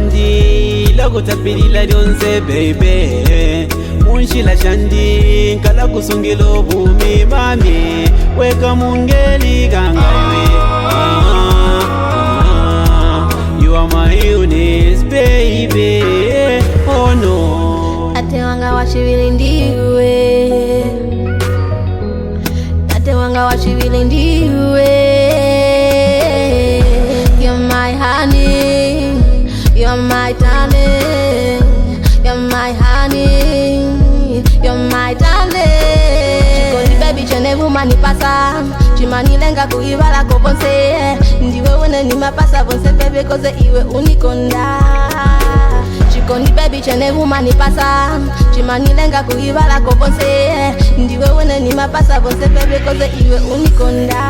shandi lakutapilila lyonse baby munshila shandi nkala kusungila obumi mami weka mungeli kangawe you are my Eunice baby oh no tate wanga washivili ndiwe tate wanga washivili ndiwe you're my honey you're my darling you're my honey you're my darling chikondi baby chene vumani pasa chimani lenga kuivala kobonse ndiwe wene ni mapasa bonse baby koze iwe unikonda chikondi baby chene vumani pasa chimani lenga kuivala kobonse ndiwe wene ni mapasa bonse baby koze iwe unikonda